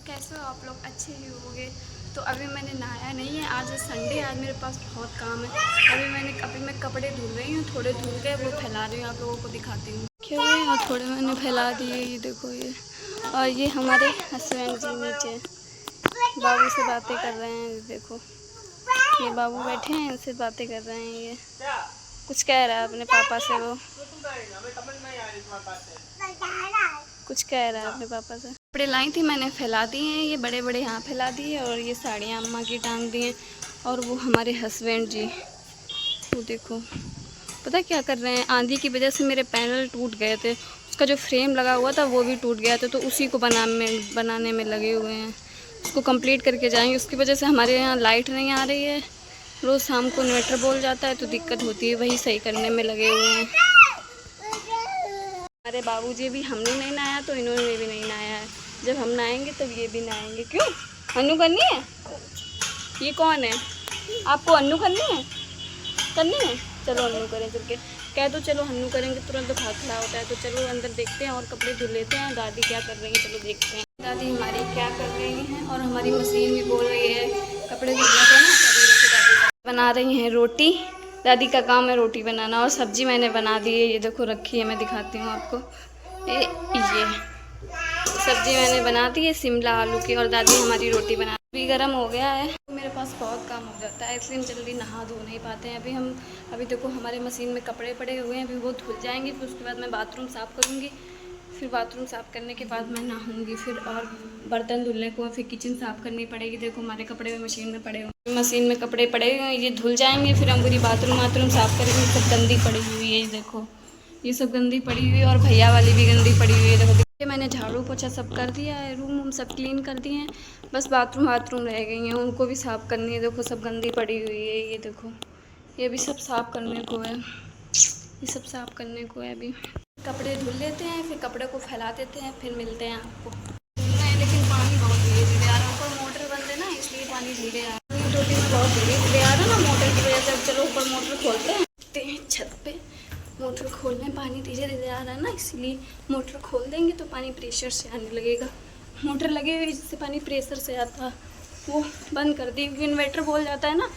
कैसे हो आप लोग? अच्छे ही होंगे। तो अभी मैंने नहाया नहीं है, आज संडे, आज मेरे पास बहुत काम है। अभी मैं कपड़े धुल रही हूँ, थोड़े धुल के वो फैला रही हूँ, आप लोगों को दिखाती हूँ। रखे हुए हैं और थोड़े मैंने फैला दिए, ये देखो ये। और ये हमारे हस्बैंड जी नीचे बाबू से बातें कर रहे हैं, ये देखो। ये बाबू बैठे हैं, उनसे बातें कर रहे हैं। ये कुछ कह रहा है अपने पापा से, वो कुछ कह रहा है अपने पापा से। कपड़े लाई थी मैंने, फैला दिए हैं, ये बड़े बड़े यहाँ फैला दिए, और ये साड़ियाँ अम्मा की टांग दी हैं। और वो हमारे हस्बैंड जी, वो देखो पता क्या कर रहे हैं, आंधी की वजह से मेरे पैनल टूट गए थे, उसका जो फ्रेम लगा हुआ था वो भी टूट गया था, तो उसी को बनाने में लगे हुए हैं। उसको कंप्लीट करके जाएंगे। उसकी वजह से हमारे यहाँ लाइट नहीं आ रही है, रोज़ शाम को इन्वर्टर बोल जाता है तो दिक्कत होती है, वही सही करने में लगे हुए हैं। हमारे बाबूजी भी, हमने नहीं नहाया तो इन्होंने भी नहीं नहाया है। जब हम नहाएंगे तब ये भी नहाएंगे। क्यों अन्नू करनी है? ये कौन है? आपको अन्नू करनी है? चलो अन्नू करें, चल के कह दो चलो अन्नू करेंगे, तुरंत भाग खड़ा होता है। तो चलो अंदर देखते हैं और कपड़े धुल लेते हैं। दादी क्या कर रही है, चलो देखते हैं दादी हमारी क्या कर रही हैं। और हमारी मशीन भी बोल रही है कपड़े धुलने का ना। दादी बना रही हैं रोटी, दादी का काम है रोटी बनाना। और सब्जी मैंने बना दी है, ये देखो रखी है, मैं दिखाती हूँ आपको। ये सब्जी मैंने बना दी है शिमला आलू की, और दादी हमारी रोटी बना। अभी गर्म हो गया है, मेरे पास बहुत काम हो जाता है, इसलिए हम जल्दी नहा धो नहीं पाते हैं। अभी देखो हमारे मशीन में कपड़े पड़े हुए हैं, अभी वो धुल जाएंगे, फिर उसके बाद मैं बाथरूम साफ़ करूँगी। फिर बाथरूम साफ़ करने के बाद मैं नहाऊंगी, फिर और बर्तन धुलने को, फिर किचन साफ़ करनी पड़ेगी। देखो हमारे कपड़े मशीन में पड़े हुए, मशीन में कपड़े पड़े हुए हैं, ये धुल जाएंगे, फिर हम पूरी बाथरूम साफ़ करेंगे। सब गंदी पड़ी हुई है, ये देखो ये सब गंदी पड़ी हुई है, और भैया वाली भी गंदी पड़ी हुई है। देखो मैंने झाड़ू पोछा सब कर दिया है, रूम वूम सब क्लीन कर दिए हैं, बस बाथरूम रह गई हैं, उनको भी साफ़ करनी है। देखो सब गंदी पड़ी हुई है, ये देखो ये भी सब साफ़ करने को है, ये सब साफ़ करने को है। अभी कपड़े धुल लेते हैं, फिर कपड़े को फैला देते हैं, फिर मिलते हैं आपको। धुलना है लेकिन पानी बहुत धीरे धीरे आ रहा है, ऊपर मोटर बंद है ना, इसलिए पानी धीरे आ रहा है। टोटी में बहुत धीरे धीरे आ रहा है ना मोटर की वजह से। चलो ऊपर मोटर खोलते हैं, छत पे मोटर खोलने, पानी धीरे धीरे आ रहा है ना, इसलिए मोटर खोल देंगे तो पानी प्रेशर से आने लगेगा। मोटर लगी हुई जिससे पानी प्रेशर से आता, वो बंद कर दी, क्योंकि इन्वर्टर बोल जाता है ना,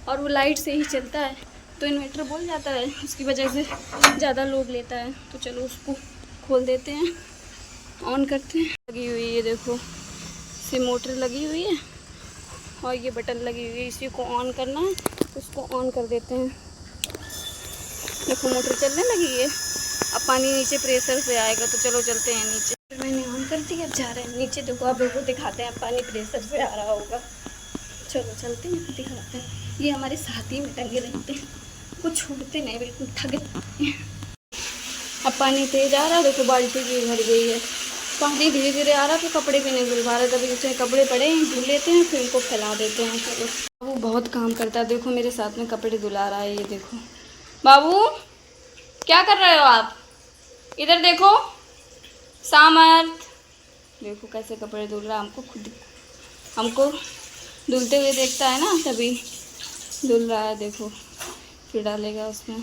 और वो लाइट से ही चलता है, तो इन्वर्टर बोल जाता है, उसकी वजह से ज़्यादा लोड लेता है। तो चलो उसको खोल देते हैं, ऑन करते हैं। लगी हुई है देखो, से मोटर लगी हुई है और ये बटन लगी हुई है, इसी को ऑन करना है, उसको ऑन कर देते हैं। देखो मोटर चलने लगी है, अब पानी नीचे प्रेशर से आएगा, तो चलो चलते हैं नीचे। मैंने ऑन कर दिया, अब जा रहे हैं नीचे। देखो आप लोगों को दिखाते हैं, पानी प्रेशर से आ रहा होगा। चलो चलते हैं, दिखाते हैं। ये हमारे साथ ही में टंगे रहते हैं, कुछ छोड़ते नहीं, बिल्कुल ठगे रहते हैं। अब पानी तेज आ रहा है, देखो बाल्टी भी भर गई है, पानी धीरे धीरे आ रहा है, तो कपड़े भी नहीं धुल पा रहे। तभी उसमें कपड़े पड़े हैं, धुल लेते हैं, फिर उनको फैला देते हैं। चलो वो बहुत काम करता है, देखो मेरे साथ में कपड़े धुला रहा है, ये देखो। बाबू क्या कर रहे हो आप? इधर देखो, सामर्थ देखो कैसे कपड़े धुल रहा है। हमको धुलते हुए देखता है ना, तभी धुल रहा है। देखो फिर डालेगा उसमें,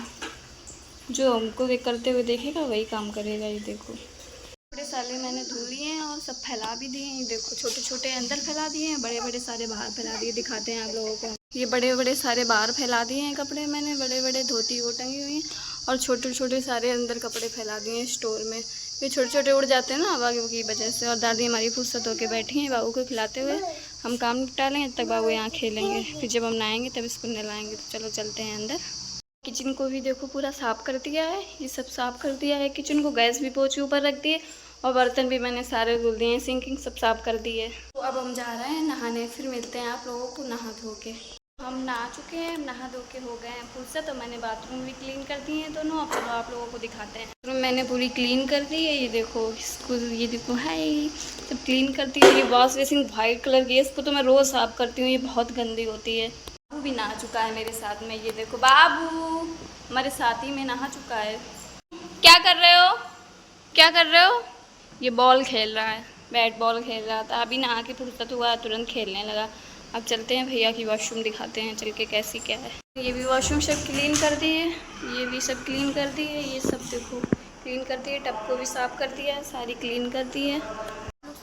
जो हमको करते हुए देखेगा वही काम करेगा। ये देखो कपड़े सारे मैंने धुल लिए हैं और सब फैला भी दिए हैं। देखो छोटे छोटे अंदर फैला दिए हैं, बड़े बड़े सारे बाहर फैला दिए। दिखाते हैं आप लोगों को, ये बड़े बड़े सारे बाहर फैला दिए हैं कपड़े मैंने, बड़े बड़े धोती वो टंगी हुई हैं, और छोटे छोटे सारे अंदर कपड़े फैला दिए हैं स्टोर में। ये छोटे छोटे उड़ जाते हैं ना हवा की वजह से। और दादी हमारी फुर्सत होकर बैठी हैं बाबू को खिलाते हुए। हम काम निपटा लेंगे तब बाबू यहाँ खेलेंगे, फिर जब हम नहाएंगे तब इसको नहलाएंगे। तो चलो चलते हैं अंदर। किचन को भी देखो पूरा साफ़ कर दिया है, ये सब साफ़ कर दिया है किचन को। गैस भी पोंछ ऊपर रख दिए, और बर्तन भी मैंने सारे धुल दिए हैं, सिंकिंग सब साफ़ कर दी है। तो अब हम जा रहे हैं नहाने, फिर मिलते हैं आप लोगों को नहा धो के। हम नहा चुके हैं, नहा धो के हो गए हैं फुर्सत। तो मैंने बाथरूम भी क्लीन कर दिए हैं दोनों। अब चलो आप लोगों को दिखाते हैं। बाथरूम मैंने पूरी क्लीन कर दी है, ये देखो इसको, ये देखो हाय, सब क्लीन कर दी है। ये वॉश बेसिन वाइट कलर की है, इसको तो मैं रोज़ साफ़ करती हूँ, ये बहुत गंदी होती है। बाबू भी नहा चुका है मेरे साथ में, ये देखो बाबू हमारे साथ ही में नहा चुका है। क्या कर रहे हो, क्या कर रहे हो? ये बॉल खेल रहा है, बैट बॉल खेल रहा था, अभी नहा के फुर्सत हुआ तुरंत खेलने लगा। अब चलते हैं भैया की वॉशरूम दिखाते हैं चल के कैसी क्या है। ये भी वॉशरूम सब क्लीन कर दी है, ये भी सब क्लीन कर दी है, ये सब देखो क्लीन कर दी है। टब को भी साफ़ कर दिया है, सारी क्लीन कर दी है।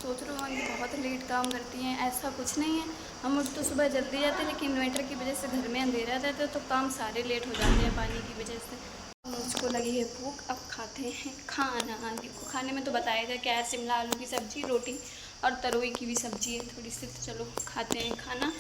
सोच रहे हो ये बहुत लेट काम करती हैं, ऐसा कुछ नहीं है। हम उठ तो सुबह जल्दी जाते हैं, लेकिन इन्वर्टर की वजह से घर में अंधेरा रहता है तो काम सारे लेट हो जाते हैं पानी की वजह से। मुझको लगी है भूख, अब खाते हैं खाना। देखो खाने में तो बताया था क्या है, शिमला आलू की सब्ज़ी, रोटी और तरोई की भी सब्ज़ी है थोड़ी सी। तो चलो खाते हैं खाना,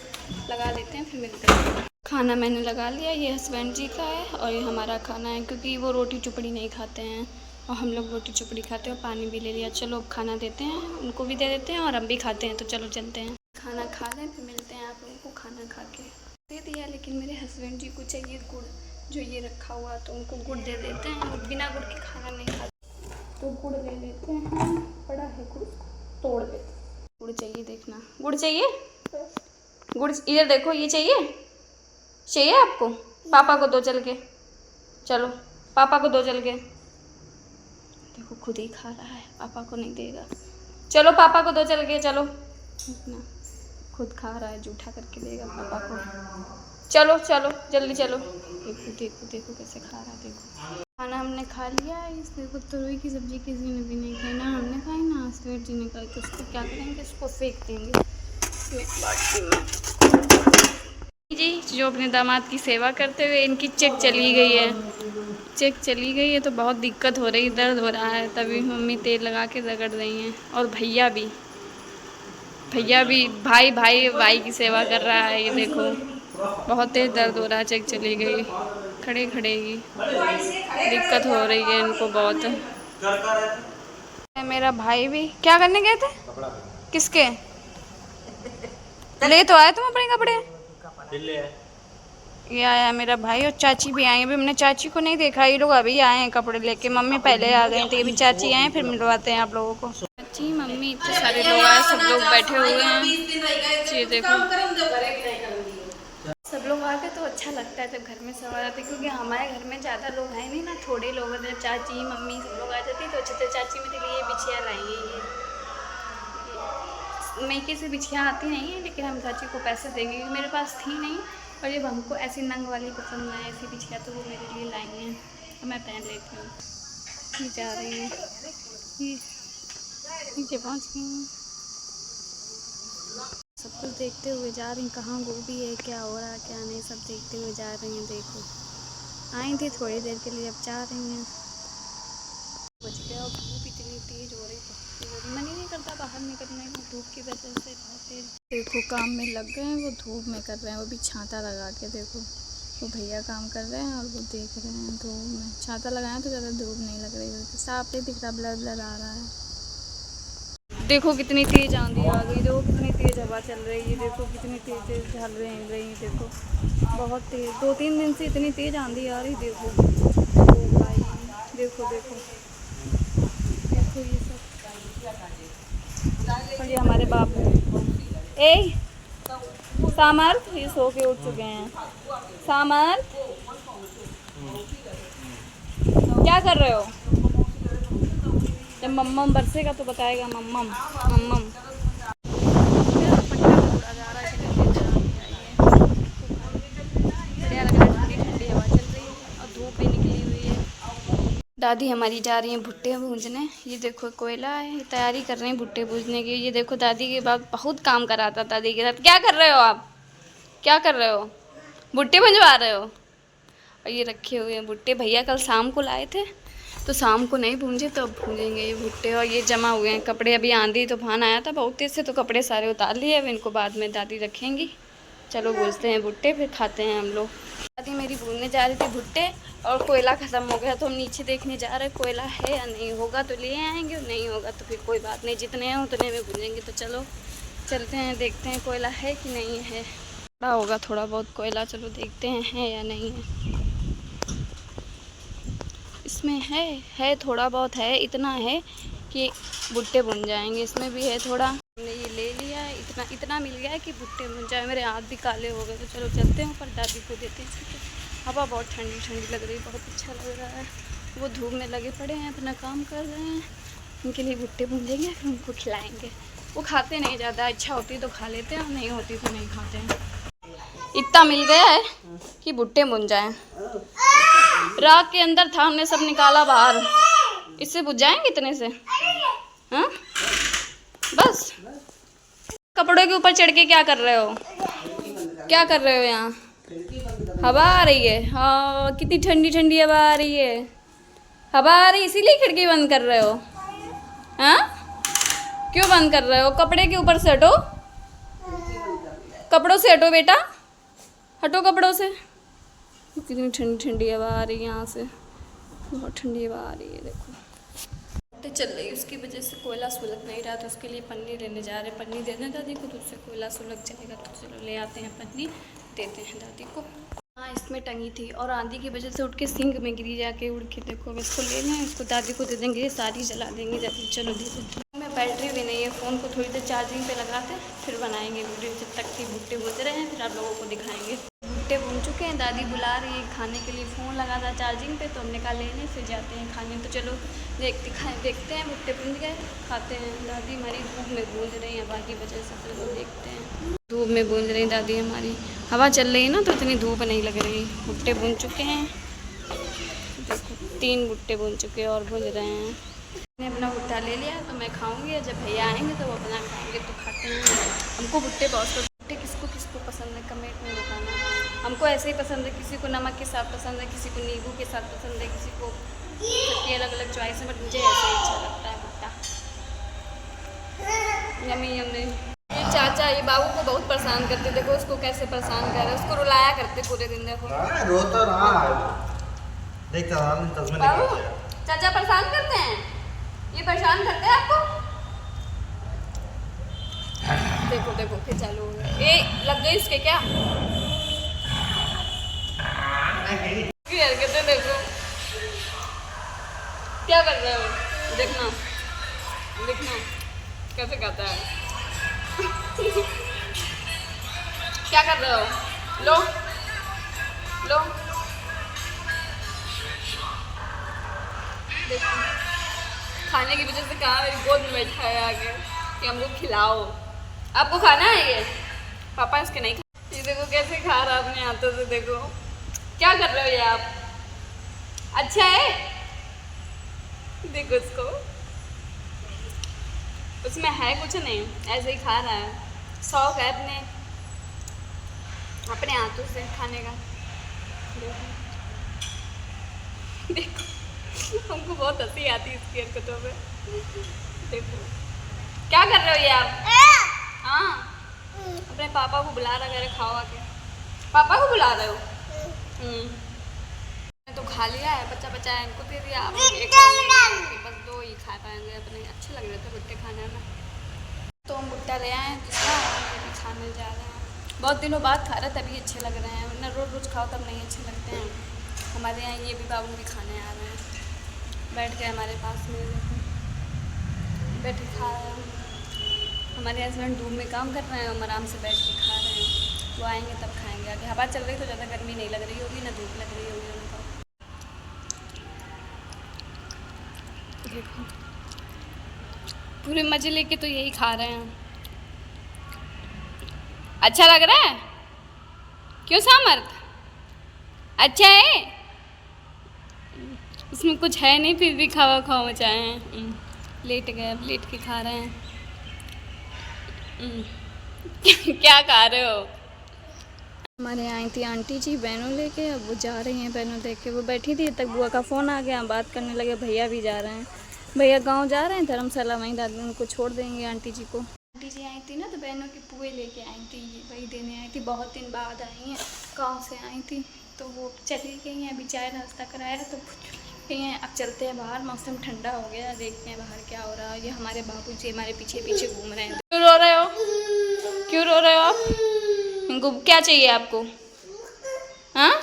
लगा लेते हैं, फिर मिलते हैं। खाना मैंने लगा लिया, ये हस्बैंड जी का है और ये हमारा खाना है, क्योंकि वो रोटी चुपड़ी नहीं खाते हैं और हम लोग रोटी चुपड़ी खाते हैं। और पानी भी ले लिया। चलो अब खाना देते हैं, उनको भी दे देते हैं और हम भी खाते हैं। तो चलो चलते हैं, खाना खा लें, फिर मिलते हैं आप लोगों को। खाना खा के दे दिया, लेकिन मेरे हस्बैंड जी को चाहिए गुड़, जो ये रखा हुआ, तो उनको गुड़ दे देते हैं। बिना गुड़ के खाना नहीं खाते, तो गुड़ ले लेते हैं। बड़ा है गुड़, तोड़ देते। गुड़ चाहिए, देखना गुड़ चाहिए, गुड़ इधर देखो, ये चाहिए आपको? पापा को दो चल के, चलो पापा को दो चल के। देखो खुद ही खा रहा है, पापा को नहीं देगा। चलो पापा को दो चल के, चलो ना, खुद खा रहा है, जूठा करके देगा पापा को। चलो चलो जल्दी चलो। देखो देखो देखो कैसे खा रहा है, देखो। खाना हमने खा लिया। इस देखो तरोई की सब्ज़ी किसी ने भी नहीं खाई, ना हमने खाई ना हस्बैंड जी ने खाई। तो उसको क्या करेंगे, इसको फेंक देंगे बाटी में। जी जो अपने दामाद की सेवा करते हुए, इनकी चेक चली गई है, चेक चली गई है तो बहुत दिक्कत हो रही, दर्द हो रहा है। तभी मम्मी तेल लगा के रगड़ रही हैं। और भैया भी भाई की सेवा कर रहा है। ये देखो बहुत तेज दर्द हो रहा है, चेक चली गई, खड़े खड़े ही दिक्कत हो रही है इनको बहुत। मेरा भाई भी क्या करने गए थे? किसके ले तो आए तुम अपने कपड़े? ये आया मेरा भाई और चाची भी आई। अभी हमने चाची को नहीं देखा, ये लोग अभी आए हैं कपड़े लेके। मम्मी पहले आ गई थी, अभी चाची आए, फिर मिलवाते हैं आप लोगों को। चाची मम्मी इतने सारे लोग आए, सब लोग बैठे हुए हैं। ये देखो सब लोग आ गए तो अच्छा लगता है जब घर में सब आ जाते, क्योंकि हमारे घर में ज़्यादा लोग हैं नहीं ना, थोड़े लोग हैं। जब चाची मम्मी सब लोग आ जाती तो अच्छे से। चाची मेरे लिए बिछिया लाई है, ये मैके से बिछिया आती नहीं है, लेकिन हम चाची को पैसे देंगे, मेरे पास थी नहीं। और जब हमको ऐसी नंग वाली पसंद है, ऐसी बिछिया, तो वो मेरे लिए लाई हैं तो मैं पहन लेती हूँ। ये जा रही हैं, नीचे पहुँच गई हैं। सब कुछ देखते हुए जा रही, कहाँ गोभी है, क्या हो रहा है क्या नहीं, सब देखते हुए जा रही हैं। देखो आई थी थोड़ी देर के लिए, अब जा रही हैं। बच गया और धूप इतनी तेज़ हो रही, मन ही नहीं करता बाहर निकलने का धूप की वजह से, बहुत तेज। देखो काम में लग गए हैं, वो धूप में कर रहे हैं, वो भी छाता लगा के। देखो वो भैया काम कर रहे हैं और वो देख रहे हैं धूप में। छाता लगाए तो ज़्यादा धूप नहीं लग रही, साफ नहीं दिख रहा, ब्लर ब्लर आ रहा है। देखो कितनी तेज़ आंधी आ गई, देखो कितनी तेज़ हवा चल रही है, देखो कितनी तेज़ झल रही। देखो बहुत तेज़, 2-3 दिन से इतनी तेज़ आंधी आ रही। देखो ओ भाई, देखो देखो देखो ये सब। और ये हमारे बाबू ए सामर्थ, ये सो के उठ चुके हैं। सामर्थ क्या कर रहे हो? जब मम्मम बरसेगा तो बताएगा मम्मम मम्मम। बढ़िया लग रहा है, ठंडी ठंडी हवा चल रही है और धूप भी निकली हुई है। दादी हमारी जा रही हैं भुट्टे भूंजने। ये देखो कोयला है, तैयारी कर रहे हैं भुट्टे भूंजने की। ये देखो दादी के बाद बहुत काम कराता दादी के साथ। क्या कर रहे हो आप? क्या कर रहे हो? भुट्टे भुंजवा रहे हो? और ये रखे हुए हैं भुट्टे, भैया कल शाम को लाए थे, तो शाम को नहीं भूंजे तो अब भूंजेंगे ये भुट्टे। और ये जमा हुए हैं कपड़े, अभी आंधी तूफान आया था बहुत तेज़ से, तो कपड़े सारे उतार लिए। अब इनको बाद में दादी रखेंगी। चलो भूंजते हैं भुट्टे, फिर खाते हैं हम लोग। दादी मेरी भूनने जा रही थी भुट्टे, और कोयला ख़त्म हो गया, तो हम नीचे देखने जा रहे हैं कोयला है या नहीं। होगा तो ले आएंगे, और नहीं होगा तो फिर कोई बात नहीं, जितने हैं उतने में भूनेंगे। तो चलो चलते हैं, देखते हैं कोयला है कि नहीं है। बड़ा होगा थोड़ा बहुत कोयला, चलो देखते हैं है या नहीं है। इसमें है थोड़ा बहुत है, इतना है कि भुट्टे भुन जाएंगे। इसमें भी है थोड़ा, हमने ये ले लिया है, इतना मिल गया है कि भुट्टे भुन जाए। मेरे हाथ भी काले हो गए, तो चलो चलते हैं ऊपर, दादी को देते हैं। हवा बहुत ठंडी ठंडी लग रही है, बहुत अच्छा लग रहा है। वो धूप में लगे पड़े हैं, अपना काम कर रहे हैं। उनके लिए भुट्टे भूंजेंगे, फिर उनको खिलाएंगे। वो खाते नहीं ज़्यादा, इच्छा होती तो खा लेते हैं, और नहीं होती तो नहीं खाते हैं। इतना मिल गया है कि भुट्टे भुन जाएं। राख के अंदर था, हमने सब निकाला बाहर। इससे बुझ जाएंगे इतने से? हाँ बस कपड़ों के ऊपर चढ़ के क्या कर रहे हो? क्या कर रहे हो यहाँ? हवा आ रही है। हाँ, कितनी ठंडी ठंडी हवा आ रही है। हवा आ रही इसीलिए खिड़की बंद कर रहे हो? हाँ, क्यों बंद कर रहे हो? कपड़े के ऊपर से हटो, कपड़ों से हटो बेटा, हटो कपड़ों से। कितनी ठंडी ठंडी हवा आ रही है यहाँ से, बहुत ठंडी हवा आ रही है। देखो तो चल रही है, उसकी वजह से कोयला सुलग नहीं रहा, तो उसके लिए पन्नी लेने जा रहे हैं। पन्नी दे दें दादी को तो उससे कोयला सुलग जाएगा। तो चलो ले आते हैं पन्नी, देते हैं दादी को। हाँ, इसमें टंगी थी और आंधी की वजह से उठ के सिंक में गिरी जाके उड़ के। देखो अब इसको लेना है, इसको दादी को दे देंगे, सारी जला देंगे दादी। चलो दे देते हैं। बैटरी भी नहीं है, फ़ोन को थोड़ी देर चार्जिंग पे लगाते फिर बनाएंगे वीडियो। जब तक कि भुट्टे भूज रहे हैं फिर आप लोगों को दिखाएंगे। भुट्टे भून चुके हैं, दादी बुला रही है खाने के लिए। फ़ोन लगा था चार्जिंग पे तो हमने कहा लेने फिर जाते हैं खाने। तो चलो देखते हैं। भुट्टे भून गए, खाते हैं। दादी हमारी धूप में गूंज रही है हवा की वजह से, चलो देखते हैं। धूप में गूंज रही दादी हमारी, हवा चल रही है ना तो इतनी धूप नहीं लग रही। भुट्टे भून चुके हैं, देखो 3 भुट्टे भून चुके हैं और भून रहे हैं। मैंने अपना भुट्टा ले लिया तो मैं खाऊंगी, जब भैया आएंगे तो वो अपना खाएंगे। तो खाते हैं। हमको भुट्टे बहुत पसंद। भुट्टे किसको किसको पसंद है कमेंट में बताना। हमको ऐसे ही पसंद है, किसी को नमक के साथ पसंद है, किसी को नींबू के साथ पसंद है, किसी को सबकी अलग अलग चॉइस है। बट मुझे ऐसे ही अच्छा लगता है भुट्टा। Yummy yummy. ये चाचा ये बाबू को बहुत परेशान करते, देखो उसको कैसे परेशान कर रहे हैं। उसको रुलाया करते पूरे दिन। देखो रोता रहा, देखता रहा। बाबू चाचा परेशान करते हैं, ये परेशान करते हैं आपको। देखो देखो फिर चालू हो गया। ये लग गई इसके क्या हरकतें। देखो क्या कर रहे हो, देखना देखना कैसे करता है। क्या कर रहे हो? लो लो देखो, खाने की वजह से कहाँ मेरी गोद में बैठा है आगे कि हमको खिलाओ। आपको खाना है ये? पापा इसके नहीं खा। ये देखो कैसे खा रहा अपने हाथों से। देखो क्या कर रहे हो ये आप? अच्छा है, देखो इसको, उसमें है कुछ नहीं, ऐसे ही खा रहा है। शौक है अपने हाथों से खाने का। देखो हमको बहुत हंसी आती है इसकी हरकतों पे। देखो क्या कर रहे हो ये आप? हाँ, अपने पापा को बुला रहा है, खाओ आके। पापा को बुला रहे हो? तो खा लिया है, बच्चा बच्चा है, इनको दे दिया। आप एक बस 2 ही खा पाएंगे अपने। अच्छे लग रहे थे भुट्टे खाने में, तो हम भुट्टा ले आए हैं दूसरा, खाने जा रहे हैं। बहुत दिनों बाद खा रहे तभी अच्छे लग रहे हैं, वरना रोज़ रोज़ खाओ तब नहीं अच्छे लगते हैं। हमारे यहाँ ये भी बाबू भी खाने आ रहे हैं, बैठ गए हमारे पास में। बैठ के खा रहे हैं। हमारे हस्बैंड धूप में काम कर रहे हैं, हम आराम से बैठ के खा रहे हैं। वो आएंगे तब खाएंगे आगे। हवा चल रही तो ज़्यादा गर्मी नहीं लग रही होगी, ना धूप लग रही होगी उनको। देखो पूरे मज़े लेके तो यही खा रहे हैं। अच्छा लग रहा है क्यों सामर्थ? अच्छा है, इसमें कुछ है नहीं फिर भी खावा खाओ मचाए हैं। लेट गए, अब लेट के खा रहे हैं। क्या खा रहे हो? हमारे यहाँ आई थी आंटी जी बहनों लेके, अब वो जा रही हैं बहनों देख के। वो बैठी थी तब बुआ का फ़ोन आ गया, बात करने लगे। भैया भी जा रहे हैं, भैया गांव जा रहे हैं धर्मशाला, वहीं दादी उनको छोड़ देंगे आंटी जी को। आंटी जी आई थी ना तो बहनों की पुए लेके आई थी, ये वही देने आई थी। बहुत दिन बाद आई हैं, गाँव से आई थी तो वो चली गई हैं। अभी चाय नाश्ता कराया तो गई हैं। अब चलते हैं बाहर, मौसम ठंडा हो गया, देखते हैं बाहर क्या हो रहा है। ये हमारे बाबू जी हमारे पीछे पीछे घूम रहे हैं। क्यों रो रहे हो? क्यों रो रहे हो आप? इनको क्या चाहिए आपको? हाँ,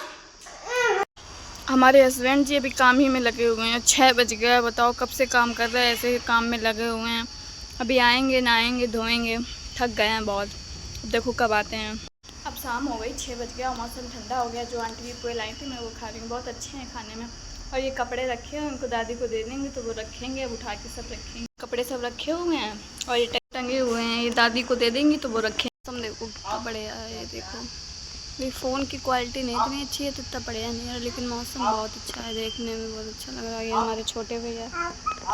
हमारे हस्बैंड जी अभी काम ही में लगे हुए हैं। 6 बज गया, बताओ कब से काम कर रहे हैं, ऐसे ही काम में लगे हुए हैं। अभी आएंगे, नहाएंगे, धोएंगे, थक गए हैं बहुत। अब देखो कब आते हैं। अब शाम हो गई, 6 बज गया और मौसम ठंडा हो गया। जो आंटी जी पोए लाई थी मैं वो खा रही हूँ, बहुत अच्छे हैं खाने में। और ये कपड़े रखे हैं, उनको दादी को दे देंगे तो वो रखेंगे। अब उठा के सब रखेंगे, कपड़े सब रखे हुए हैं और ये टंगे हुए हैं, ये दादी को दे देंगी तो वो रखेंगे। तुम देखो कपड़े आए, देखो ये फ़ोन की क्वालिटी नहीं इतनी अच्छी है तो इतना बढ़िया नहीं है, लेकिन मौसम बहुत अच्छा है, देखने में बहुत अच्छा लग रहा है। ये हमारे छोटे भैया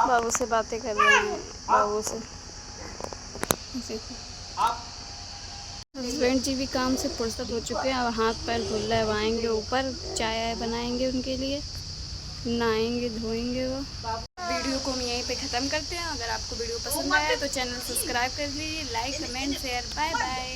बाबू से बातें कर रहे हैं, बाबू से। हस्बैंड जी भी काम से फुर्सत हो चुके हैं, अब हाथ पैर धुल रहे, अब आएंगे ऊपर, चाय बनाएंगे उनके लिए, नहाएंगे धोएंगे वो। वीडियो को हम यहीं पे ख़त्म करते हैं। अगर आपको वीडियो पसंद आया तो चैनल सब्सक्राइब कर लीजिए, like comment share, bye bye.